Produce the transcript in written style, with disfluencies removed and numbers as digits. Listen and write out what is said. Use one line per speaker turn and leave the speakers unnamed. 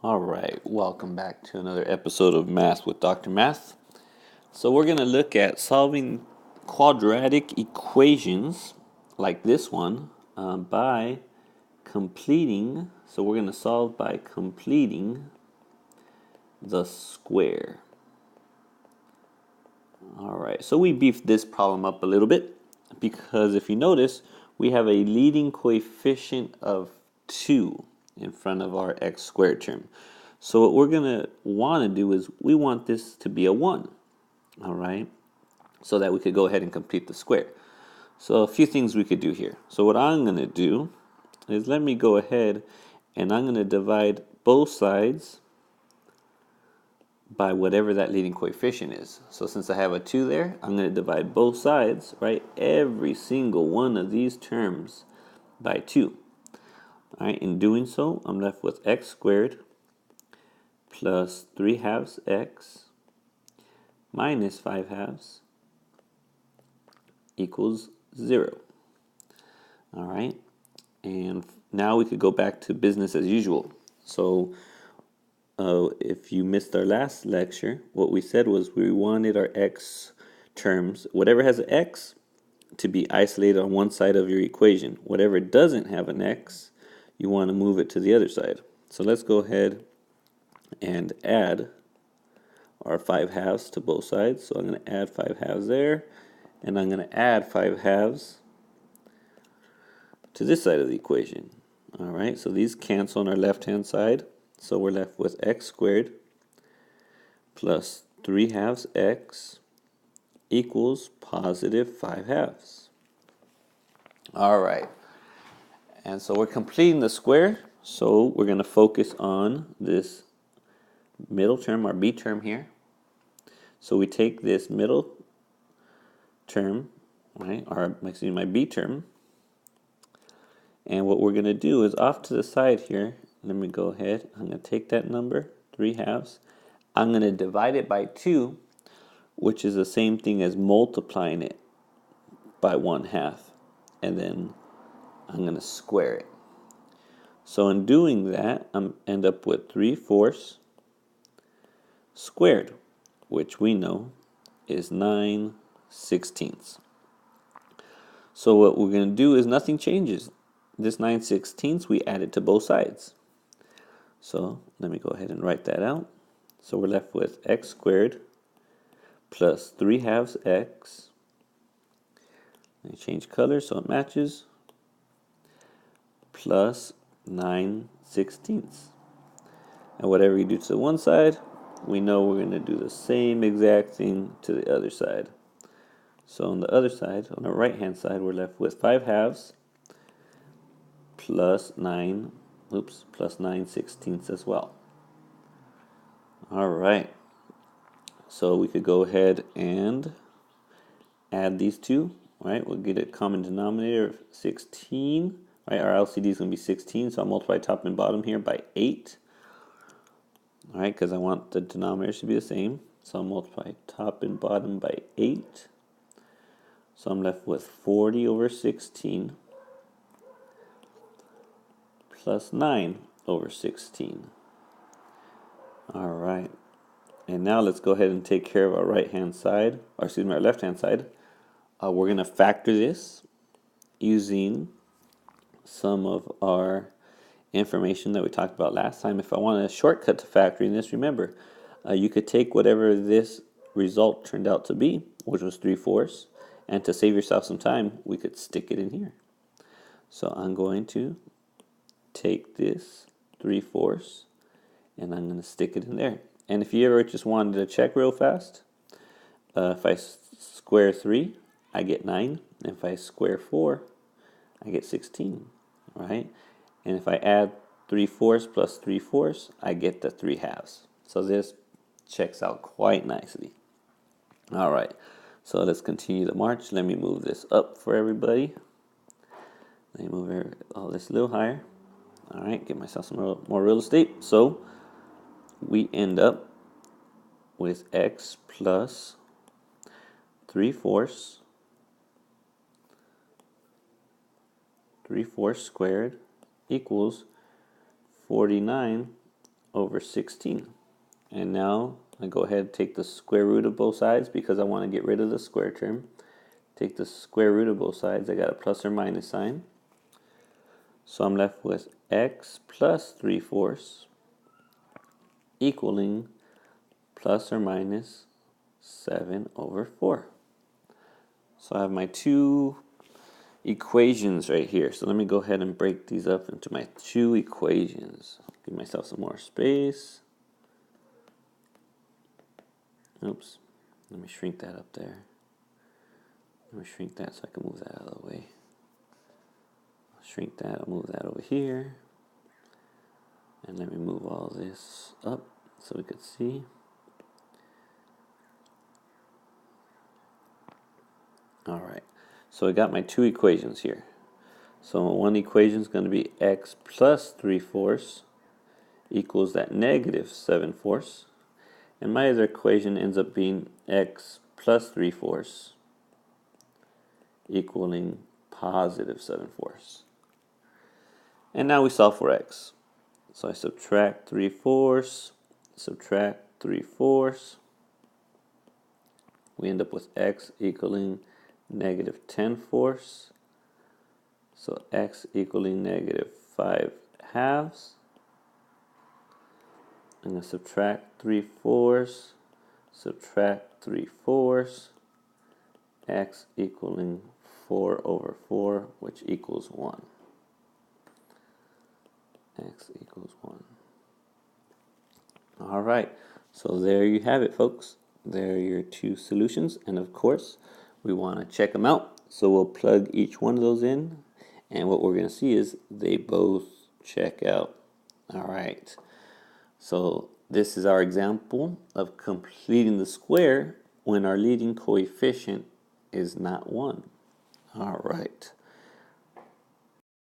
All right, welcome back to another episode of Math with Dr. Math. So we're going to look at solving quadratic equations like this one by completing. So we're going to solve by completing the square. All right, so we beefed this problem up a little bit because if you notice, we have a leading coefficient of 2 in front of our x squared term. So what we're going to want to do is we want this to be a 1, all right, so that we could go ahead and complete the square. So a few things we could do here. So what I'm going to do is let me go ahead and I'm going to divide both sides by whatever that leading coefficient is. So since I have a 2 there, I'm going to divide both sides, right? Every single one of these terms by 2. All right, in doing so, I'm left with x squared plus 3 halves x minus 5 halves equals 0. All right, and now we could go back to business as usual. So if you missed our last lecture, what we said was we wanted our x terms, whatever has an x, to be isolated on one side of your equation. Whatever doesn't have an x, you want to move it to the other side. So let's go ahead and add our 5 halves to both sides. So I'm going to add 5 halves there, and I'm going to add 5 halves to this side of the equation. All right, so these cancel on our left-hand side. So we're left with x squared plus 3 halves x equals positive 5 halves. All right, and so we're completing the square. So we're going to focus on this middle term, our b term here. So we take this middle term, right, or excuse me, my b term, and what we're going to do is off to the side here, let me go ahead, I'm going to take that number, 3 halves, I'm going to divide it by 2, which is the same thing as multiplying it by 1/2, and then I'm going to square it. So in doing that, I end up with 3/4 squared, which we know is 9/16. So what we're going to do is nothing changes. This 9/16 we add it to both sides. So let me go ahead and write that out. So we're left with x squared plus 3 halves x. Let me change color so it matches. Plus 9/16. And whatever you do to the one side, we know we're going to do the same exact thing to the other side. So on the other side, on the right hand side, we're left with 5 halves plus 9/16 as well. All right. So we could go ahead and add these two, right? We'll get a common denominator of 16, right? Our LCD is going to be 16, so I'll multiply top and bottom here by 8, all right, because I want the denominators to be the same. So I'll multiply top and bottom by 8. So I'm left with 40 over 16 plus 9 over 16. All right. And now let's go ahead and take care of our right-hand side, or excuse me, our left-hand side. We're going to factor this using some of our information that we talked about last time. If I want a shortcut to factoring this, remember, you could take whatever this result turned out to be, which was 3/4, and to save yourself some time, we could stick it in here. So I'm going to take this 3/4 and I'm going to stick it in there. And if you ever just wanted to check real fast, if I square 3, I get 9. And if I square 4, I get 16, right? And if I add 3/4 plus 3/4, I get the 3 halves. So this checks out quite nicely. All right, so let's continue the march. Let me move this up for everybody. Let me move all this a little higher. All right, get myself some more real estate. So we end up with x plus 3/4 squared equals 49 over 16. And now I go ahead and take the square root of both sides because I want to get rid of the square term. Take the square root of both sides. I got a plus or minus sign. So I'm left with x plus 3/4 equaling plus or minus 7 over 4. So I have my two equations right here. So let me go ahead and break these up into my two equations. Give myself some more space. Oops. Let me shrink that up there. Let me shrink that so I can move that out of the way. I'll shrink that. I'll move that over here. And let me move all this up so we could see. Alright. So I got my two equations here. So one equation is going to be x plus 3/4 equals that negative 7/4. And my other equation ends up being x plus 3/4 equaling positive 7/4. And now we solve for x. So I subtract 3/4, subtract 3/4. We end up with x equaling negative 10/4. So x equaling negative 5/2. I'm going to subtract 3/4, subtract 3/4, x equaling 4 over 4, which equals 1. X equals 1. All right, so there you have it, folks. There are your two solutions, and of course, we want to check them out. So we'll plug each one of those in, and what we're going to see is they both check out. All right, so this is our example of completing the square when our leading coefficient is not 1. All right.